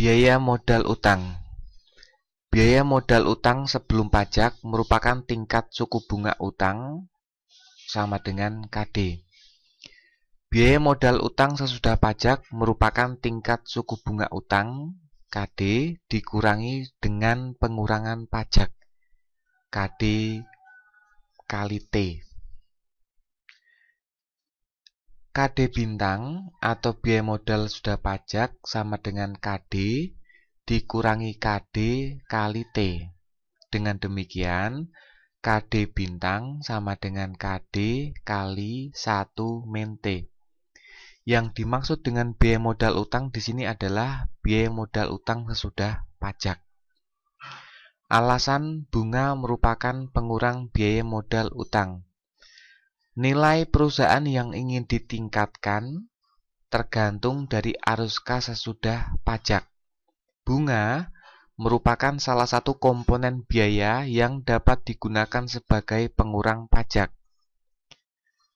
Biaya modal utang. Biaya modal utang sebelum pajak merupakan tingkat suku bunga utang sama dengan KD. Biaya modal utang sesudah pajak merupakan tingkat suku bunga utang KD dikurangi dengan pengurangan pajak KD kali T. KD bintang atau biaya modal sudah pajak sama dengan KD dikurangi KD kali T. Dengan demikian, KD bintang sama dengan KD kali 1 min T. Yang dimaksud dengan biaya modal utang di sini adalah biaya modal utang sesudah pajak. Alasan bunga merupakan pengurang biaya modal utang. Nilai perusahaan yang ingin ditingkatkan tergantung dari arus kas sesudah pajak. Bunga merupakan salah satu komponen biaya yang dapat digunakan sebagai pengurang pajak.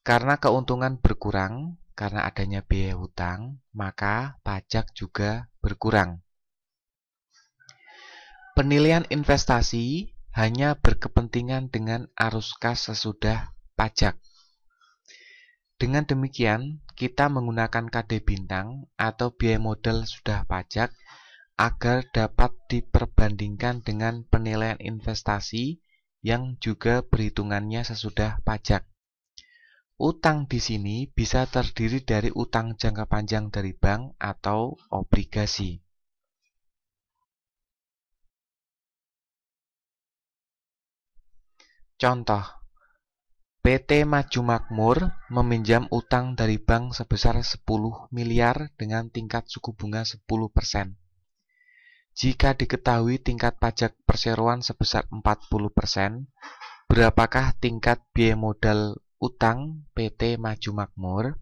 Karena keuntungan berkurang karena adanya biaya hutang, maka pajak juga berkurang. Penilaian investasi hanya berkepentingan dengan arus kas sesudah pajak. Dengan demikian, kita menggunakan KD bintang atau biaya modal sudah pajak agar dapat diperbandingkan dengan penilaian investasi yang juga perhitungannya sesudah pajak. Utang di sini bisa terdiri dari utang jangka panjang dari bank atau obligasi. Contoh, PT Maju Makmur meminjam utang dari bank sebesar 10 miliar dengan tingkat suku bunga 10%. Jika diketahui tingkat pajak perseroan sebesar 40%, berapakah tingkat biaya modal utang PT Maju Makmur?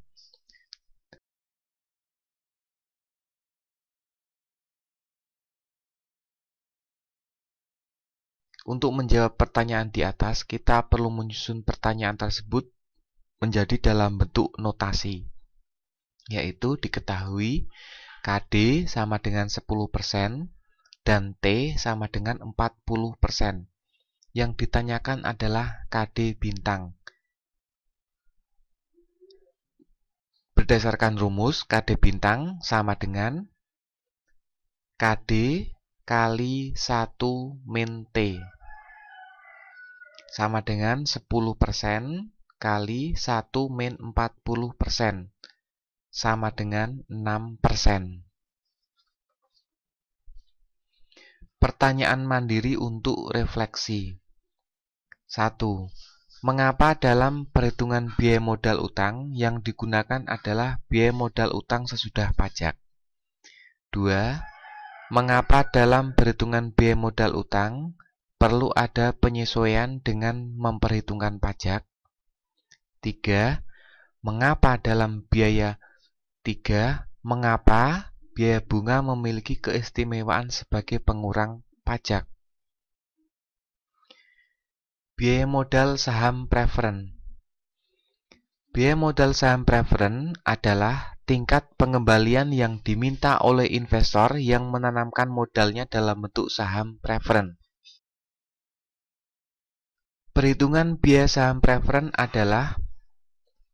Untuk menjawab pertanyaan di atas, kita perlu menyusun pertanyaan tersebut menjadi dalam bentuk notasi, yaitu diketahui KD sama dengan 10% dan T sama dengan 40%. Yang ditanyakan adalah KD bintang. Berdasarkan rumus, KD bintang sama dengan KD kali 1 min T sama dengan 10% kali 1 min 40% sama dengan 6%. Pertanyaan mandiri untuk refleksi. 1. Mengapa dalam perhitungan biaya modal utang yang digunakan adalah biaya modal utang sesudah pajak? 2. Mengapa dalam perhitungan biaya modal utang perlu ada penyesuaian dengan memperhitungkan pajak? 3. Mengapa biaya bunga memiliki keistimewaan sebagai pengurang pajak? Biaya modal saham preferen. Biaya modal saham preferen adalah tingkat pengembalian yang diminta oleh investor yang menanamkan modalnya dalam bentuk saham preferen. Perhitungan biaya saham preferen adalah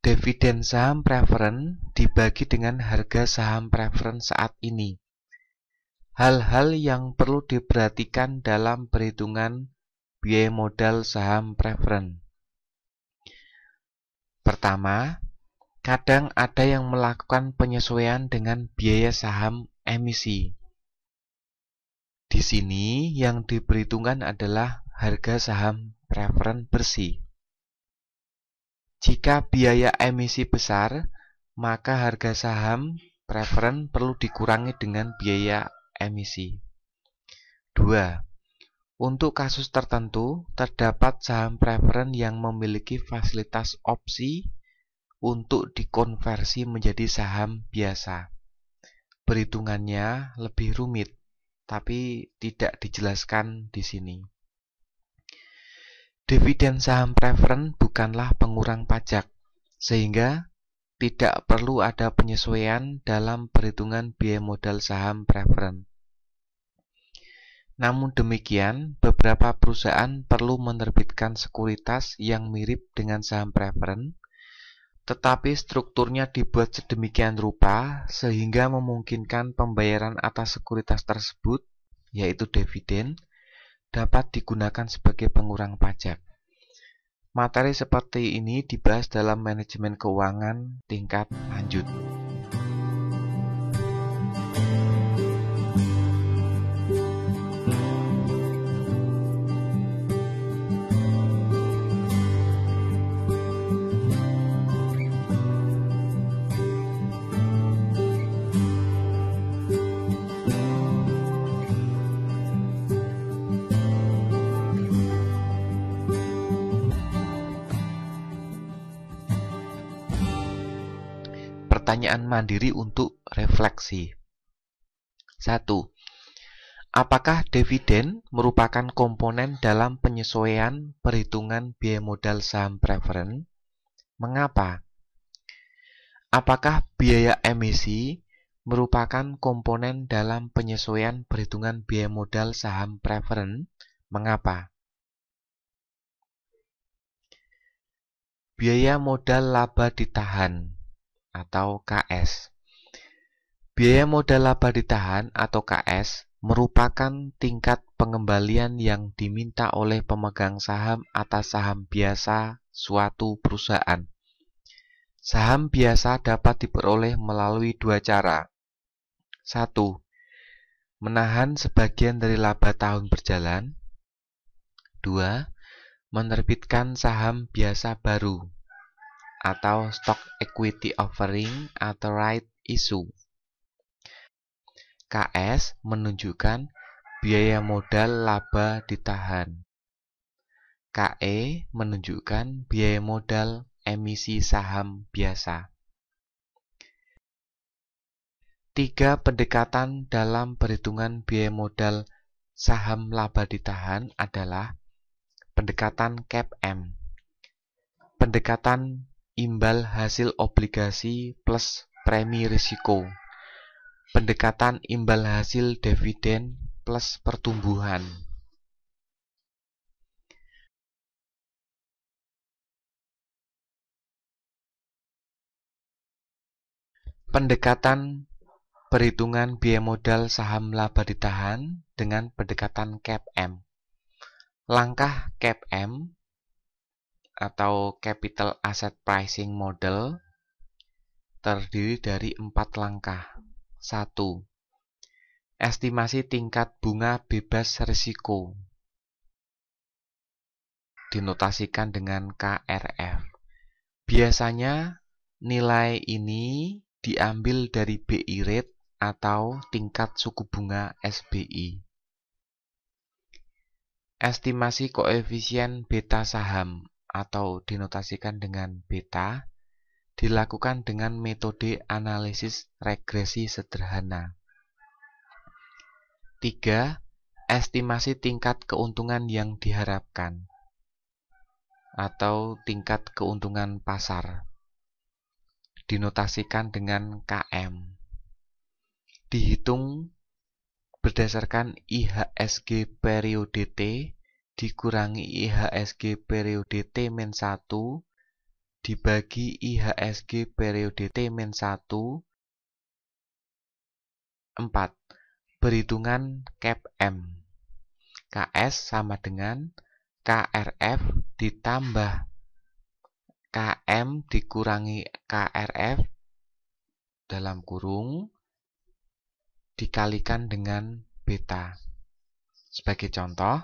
dividen saham preferen dibagi dengan harga saham preferen saat ini. Hal-hal yang perlu diperhatikan dalam perhitungan biaya modal saham preferen. Pertama, kadang ada yang melakukan penyesuaian dengan biaya saham emisi. Di sini yang diperhitungkan adalah harga saham preferen bersih. Jika biaya emisi besar, maka harga saham preferen perlu dikurangi dengan biaya emisi. 2. Untuk kasus tertentu, terdapat saham preferen yang memiliki fasilitas opsi untuk dikonversi menjadi saham biasa. Perhitungannya lebih rumit, tapi tidak dijelaskan di sini. Dividen saham preferen bukanlah pengurang pajak, sehingga tidak perlu ada penyesuaian dalam perhitungan biaya modal saham preferen. Namun demikian, beberapa perusahaan perlu menerbitkan sekuritas yang mirip dengan saham preferen, tetapi strukturnya dibuat sedemikian rupa sehingga memungkinkan pembayaran atas sekuritas tersebut, yaitu dividen, dapat digunakan sebagai pengurang pajak. Materi seperti ini dibahas dalam manajemen keuangan tingkat lanjut. Pertanyaan mandiri untuk refleksi. 1. Apakah dividen merupakan komponen dalam penyesuaian perhitungan biaya modal saham preferen? Mengapa? Apakah biaya emisi merupakan komponen dalam penyesuaian perhitungan biaya modal saham preferen? Mengapa? Biaya modal laba ditahan atau KS. Biaya modal laba ditahan atau KS merupakan tingkat pengembalian yang diminta oleh pemegang saham atas saham biasa suatu perusahaan. Saham biasa dapat diperoleh melalui dua cara. 1. Menahan sebagian dari laba tahun berjalan. 2. Menerbitkan saham biasa baru atau stock equity offering atau right issue. KS menunjukkan biaya modal laba ditahan. KE menunjukkan biaya modal emisi saham biasa. 3 pendekatan dalam perhitungan biaya modal saham laba ditahan adalah pendekatan CAPM, pendekatan imbal hasil obligasi plus premi risiko, pendekatan imbal hasil dividen plus pertumbuhan. Pendekatan perhitungan biaya modal saham laba ditahan dengan pendekatan CAPM. Langkah CAPM atau Capital Asset Pricing Model terdiri dari 4 langkah. 1. Estimasi tingkat bunga bebas risiko, dinotasikan dengan KRF. Biasanya nilai ini diambil dari BI rate atau tingkat suku bunga SBI. Estimasi koefisien beta saham atau dinotasikan dengan beta dilakukan dengan metode analisis regresi sederhana. 3. Estimasi tingkat keuntungan yang diharapkan atau tingkat keuntungan pasar, dinotasikan dengan KM. Dihitung berdasarkan IHSG periode T dikurangi IHSG periode T-1 dibagi IHSG periode T-1. 4. Perhitungan CAPM. KS sama dengan KRF ditambah KM dikurangi KRF dalam kurung dikalikan dengan beta. Sebagai contoh,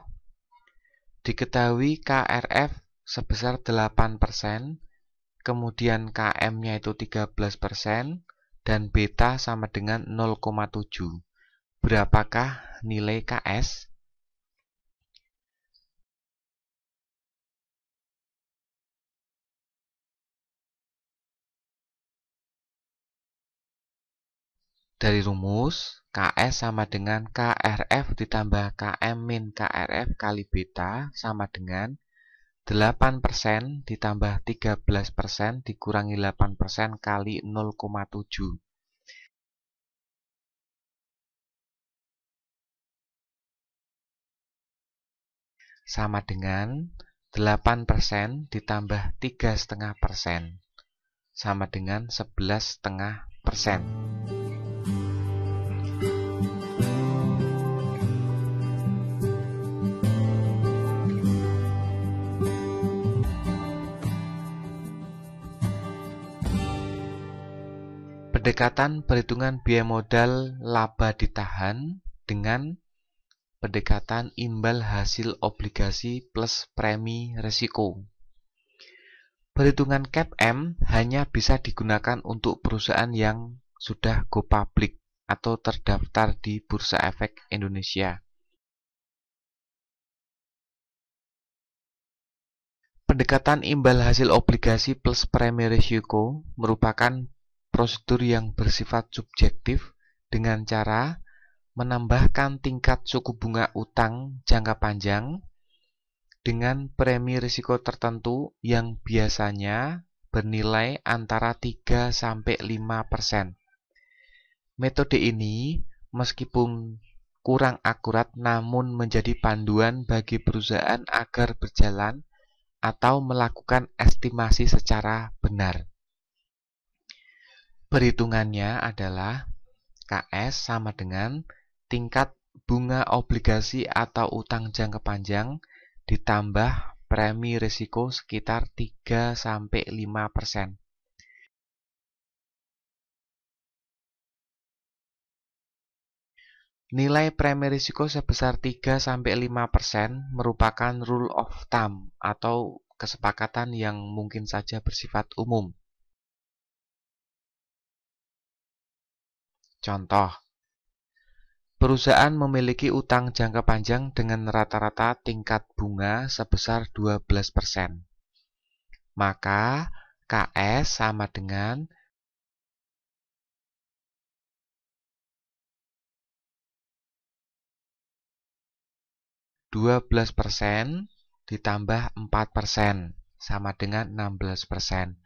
diketahui KRF sebesar 8%, kemudian KM-nya itu 13%, dan beta sama dengan 0,7. Berapakah nilai KS? Dari rumus, KS sama dengan KRF ditambah KM min KRF kali beta sama dengan 8% ditambah 13% dikurangi 8% kali 0,7. sama dengan 8% ditambah 3,5% sama dengan 11,5%. Pendekatan perhitungan biaya modal laba ditahan dengan pendekatan imbal hasil obligasi plus premi risiko. Perhitungan CAPM hanya bisa digunakan untuk perusahaan yang sudah go public atau terdaftar di Bursa Efek Indonesia. Pendekatan imbal hasil obligasi plus premi risiko merupakan prosedur yang bersifat subjektif dengan cara menambahkan tingkat suku bunga utang jangka panjang dengan premi risiko tertentu yang biasanya bernilai antara 3–5%. Metode ini meskipun kurang akurat namun menjadi panduan bagi perusahaan agar berjalan atau melakukan estimasi secara benar. Perhitungannya adalah KS sama dengan tingkat bunga obligasi atau utang jangka panjang ditambah premi risiko sekitar 3–5%. Nilai premi risiko sebesar 3–5% merupakan rule of thumb atau kesepakatan yang mungkin saja bersifat umum. Contoh, perusahaan memiliki utang jangka panjang dengan rata-rata tingkat bunga sebesar 12%. Maka KS sama dengan 12% ditambah 4% sama dengan 16%,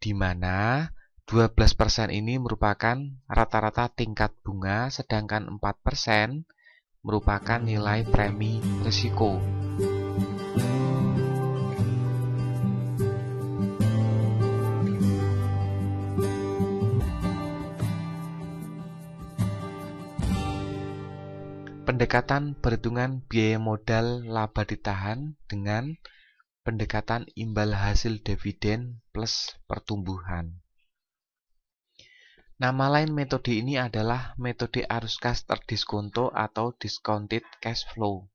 di mana 12% ini merupakan rata-rata tingkat bunga, sedangkan 4% merupakan nilai premi risiko. Pendekatan perhitungan biaya modal laba ditahan dengan pendekatan imbal hasil dividen plus pertumbuhan. Nama lain metode ini adalah metode arus kas terdiskonto atau discounted cash flow.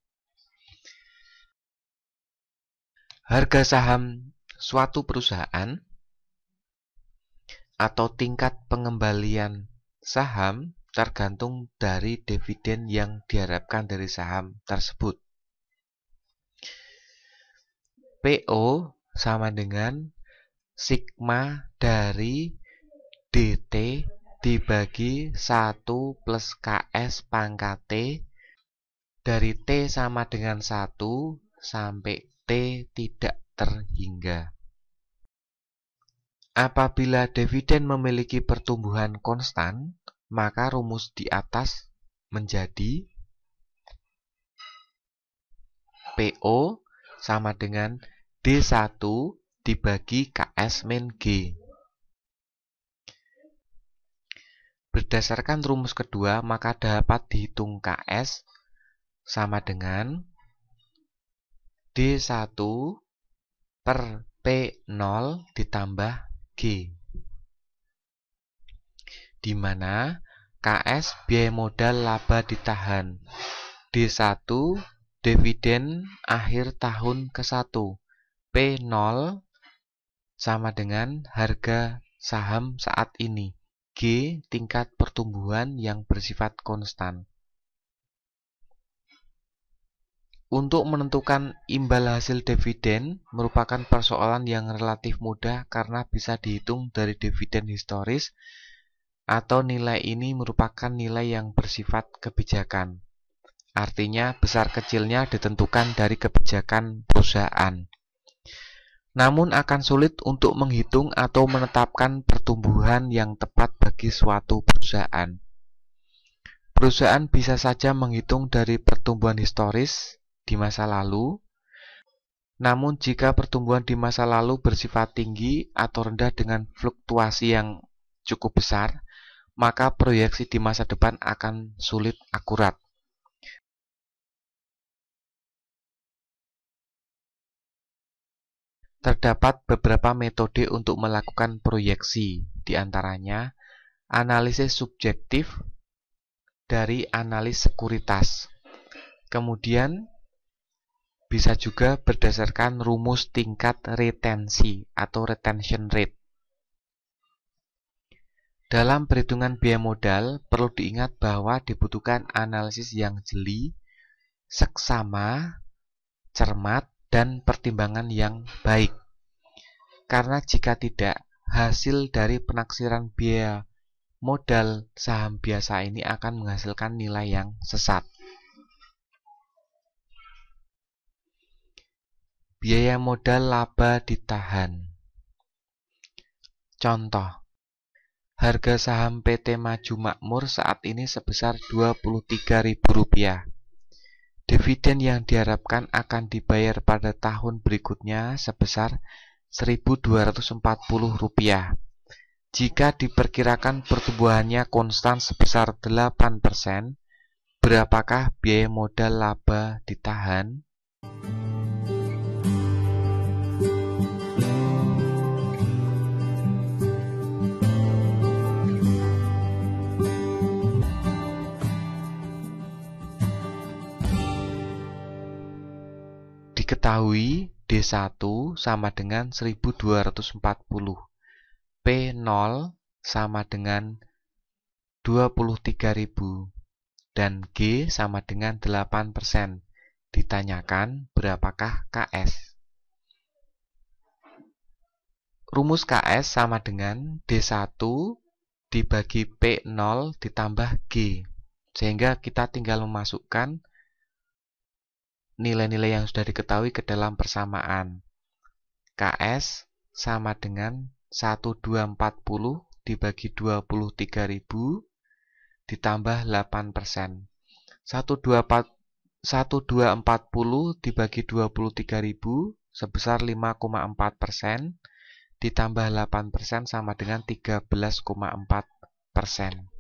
Harga saham suatu perusahaan atau tingkat pengembalian saham tergantung dari dividen yang diharapkan dari saham tersebut. PO sama dengan sigma dari DT dibagi 1 plus KS pangkat T dari T sama dengan 1 sampai T tidak terhingga. Apabila dividen memiliki pertumbuhan konstan, maka rumus di atas menjadi PO sama dengan D1 dibagi KS min G. Berdasarkan rumus kedua, maka dapat dihitung KS sama dengan D1 per P0 ditambah G, di mana KS biaya modal laba ditahan, D1 dividen akhir tahun ke-1, P0 sama dengan harga saham saat ini, G tingkat pertumbuhan yang bersifat konstan. Untuk menentukan imbal hasil dividen merupakan persoalan yang relatif mudah karena bisa dihitung dari dividen historis atau nilai ini merupakan nilai yang bersifat kebijakan. Artinya besar kecilnya ditentukan dari kebijakan perusahaan. Namun akan sulit untuk menghitung atau menetapkan pertumbuhan yang tepat bagi suatu perusahaan. Perusahaan bisa saja menghitung dari pertumbuhan historis di masa lalu Namun jika pertumbuhan di masa lalu bersifat tinggi atau rendah dengan fluktuasi yang cukup besar, maka proyeksi di masa depan akan sulit akurat. Terdapat beberapa metode untuk melakukan proyeksi, di antaranya analisis subjektif dari analis sekuritas. Kemudian bisa juga berdasarkan rumus tingkat retensi atau retention rate. Dalam perhitungan biaya modal, perlu diingat bahwa dibutuhkan analisis yang jeli, seksama, cermat, dan pertimbangan yang baik. Karena jika tidak, hasil dari penaksiran biaya modal saham biasa ini akan menghasilkan nilai yang sesat. Biaya modal laba ditahan. Contoh, harga saham PT Maju Makmur saat ini sebesar Rp23.000. Dividen yang diharapkan akan dibayar pada tahun berikutnya sebesar Rp1.240. Jika diperkirakan pertumbuhannya konstan sebesar 8%, berapakah biaya modal laba ditahan? Diketahui D1 sama dengan 1240, P0 sama dengan 23.000, dan G sama dengan 8%. Ditanyakan berapakah KS. Rumus KS sama dengan D1 dibagi P0 ditambah G, sehingga kita tinggal memasukkan nilai-nilai yang sudah diketahui ke dalam persamaan. KS sama dengan 1240 dibagi 23.000 ditambah 8%. 1240 dibagi 23.000 sebesar 5,4%, ditambah 8% sama dengan 13,4%.